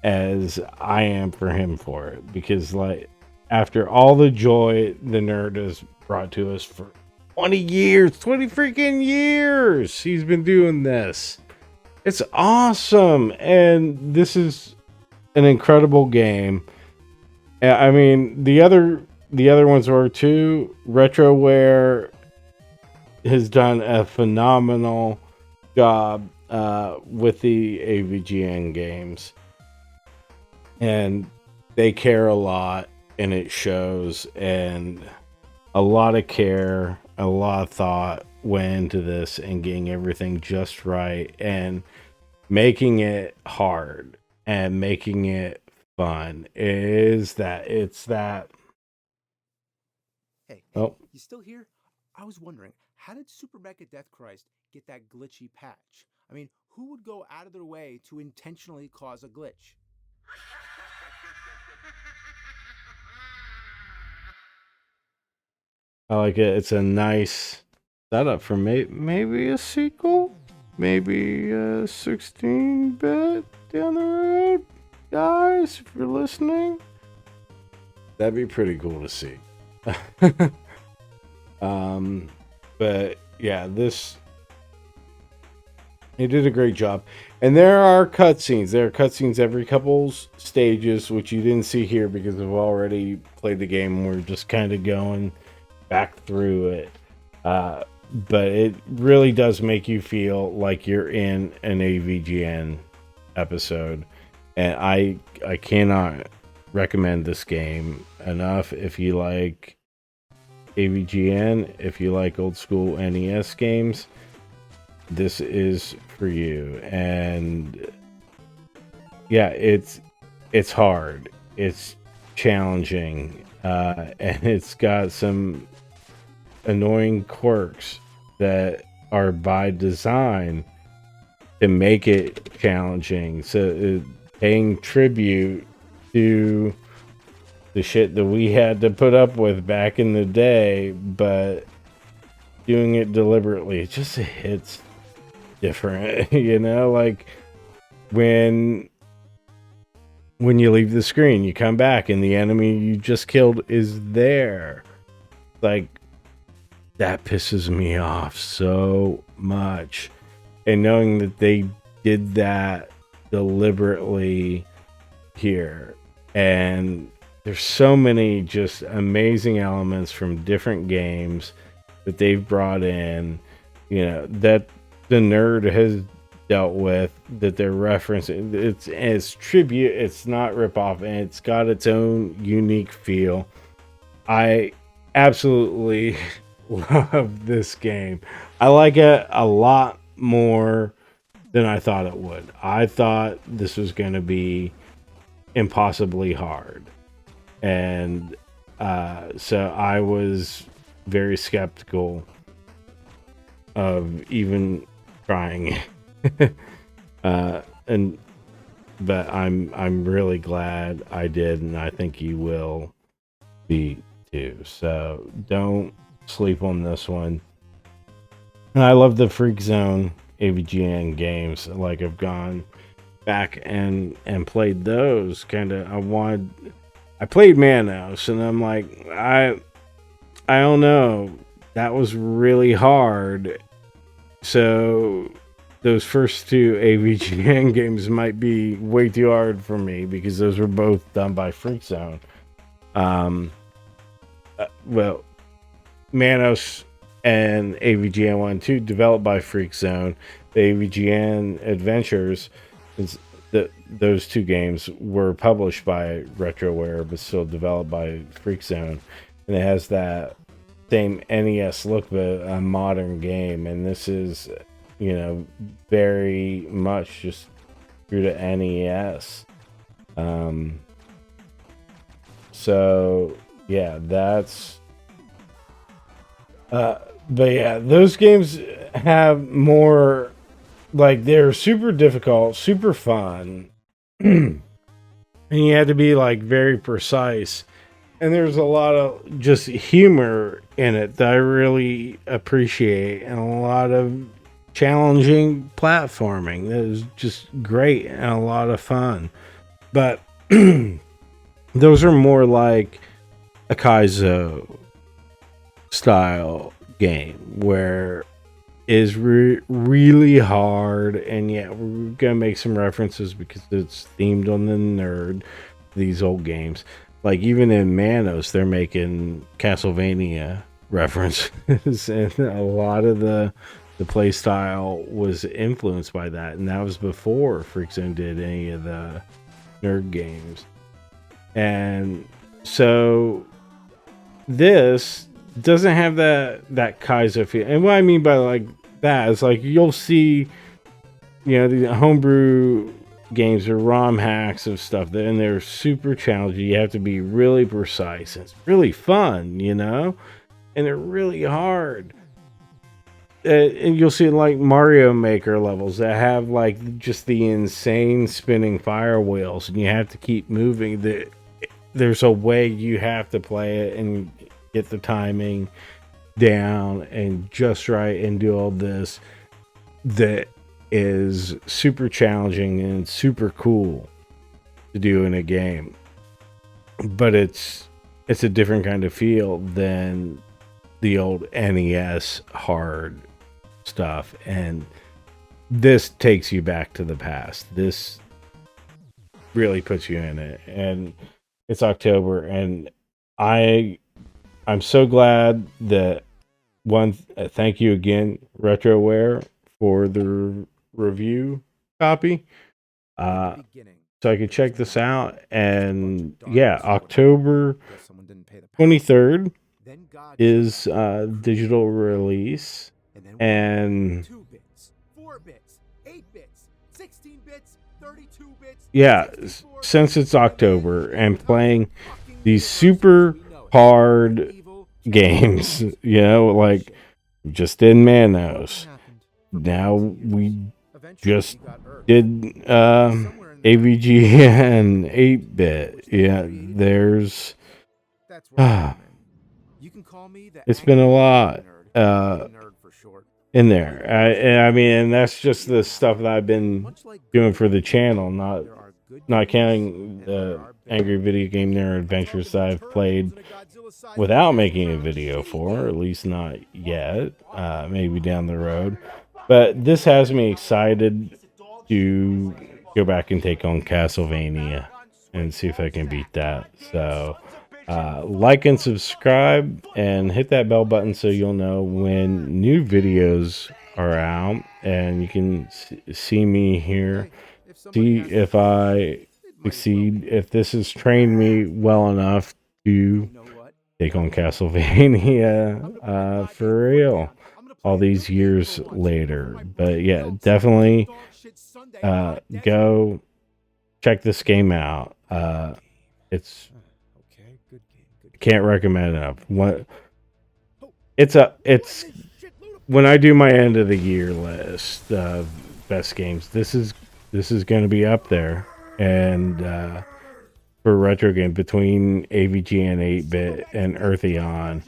as I am for him for it, because like after all the joy the nerd has brought to us for 20 freaking years he's been doing this. It's awesome, and this is an incredible game. I mean, the other ones were too. Retroware has done a phenomenal job with the AVGN games, and they care a lot, and it shows. And a lot of care, a lot of thought went into this and getting everything just right and making it hard and making it fun. It's that Hey, oh, you still here? I was wondering, how did Super Mecha Death Christ get that glitchy patch? I mean, who would go out of their way to intentionally cause a glitch? I like it. It's a nice setup for maybe a sequel, maybe a 16-bit down the road. Guys, if you're listening, that'd be pretty cool to see. But yeah, they did a great job. And there are cutscenes. There are cutscenes every couple stages, which you didn't see here because we've already played the game. We're just kind of going back through it. But it really does make you feel like you're in an AVGN episode. And I cannot recommend this game enough. If you like AVGN, if you like old school NES games, this is for you. And yeah, it's hard, it's challenging, and it's got some annoying quirks that are by design to make it challenging. So paying tribute to the shit that we had to put up with back in the day, but doing it deliberately, it just hits different. You know, like when you leave the screen, you come back and the enemy you just killed is there. Like, that pisses me off so much. And knowing that they did that deliberately here, and there's so many just amazing elements from different games that they've brought in, you know, that the nerd has dealt with, that they're referencing. It's tribute, it's not ripoff, and it's got its own unique feel. I absolutely love this game. I like it a lot more than I thought it would. I thought this was going to be impossibly hard, and so I was very skeptical of even trying it. And but I'm really glad I did, and I think you will be too. So don't sleep on this one. And I love the Freak Zone AVGN games. Like, I've gone back and played those. I played Manos, and I'm like, I don't know, that was really hard. So those first two AVGN games might be way too hard for me, because those were both done by Freak Zone. Well, Manos and AVGN 1 and 2 developed by Freak Zone. The AVGN Adventures, those two games were published by Retroware, but still developed by Freak Zone. And it has that same NES look, but a modern game. And this is, very much just through the NES. So yeah, that's but yeah, those games have more, like, they're super difficult, super fun, and you have to be like very precise. And there's a lot of just humor in it that I really appreciate, and a lot of challenging platforming that is just great and a lot of fun. But those are more like a Kaizo style game, where is really hard. And yeah, we're gonna make some references because it's themed on the nerd, these old games. Like, even in Manos, they're making Castlevania references, and a lot of the play style was influenced by that. And that was before Freak Zone did any of the nerd games. And so this doesn't have that Kaizo feel. And what I mean by like that is, like, you'll see, the homebrew games or ROM hacks of stuff, and they're super challenging. You have to be really precise. And it's really fun, and they're really hard. And you'll see like Mario Maker levels that have like just the insane spinning fire wheels, and you have to keep moving. There's a way you have to play it and get the timing down and just right, and do all this that is super challenging and super cool to do in a game. But it's a different kind of feel than the old NES Hard stuff, and this takes you back to the past. This really puts you in it. And it's October, and I'm so glad that thank you again, Retroware, for the review copy, so I could check this out. And yeah, October 23rd is digital release. And 2 bits, 4 bits, 8 bits, 16 bits, 32 bits. Yeah, since it's October and playing these super hard games, like just did Manos. Now we just did AVGN 8-bit. Yeah, there's it's been a lot in there. I mean, and that's just the stuff that I've been doing for the channel, not counting the Angry Video Game Nerd Adventures that I've played without making a video for, or at least not yet. Maybe down the road. But this has me excited to go back and take on Castlevania and see if I can beat that. So like and subscribe and hit that bell button so you'll know when new videos are out, and you can see me here, see if I succeed, if this has trained me well enough to take on Castlevania for real all these years later. But yeah, definitely go check this game out. It's can't recommend it enough. It's when I do my end of the year list of best games, this is going to be up there. and for retro game between AVGN 8-bit and Eartheon.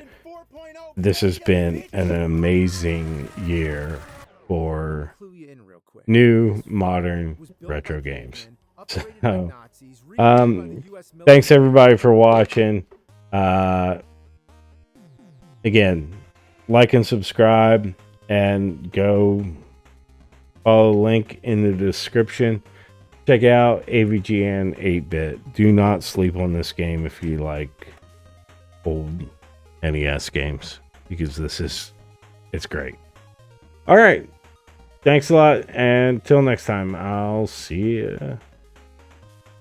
This has been an amazing year for new modern retro games. So, thanks everybody for watching. Again, like and subscribe, and go follow the link in the description. Check out AVGN 8-bit. Do not sleep on this game if you like old NES games, because it's great. All right. Thanks a lot. And until next time, I'll see you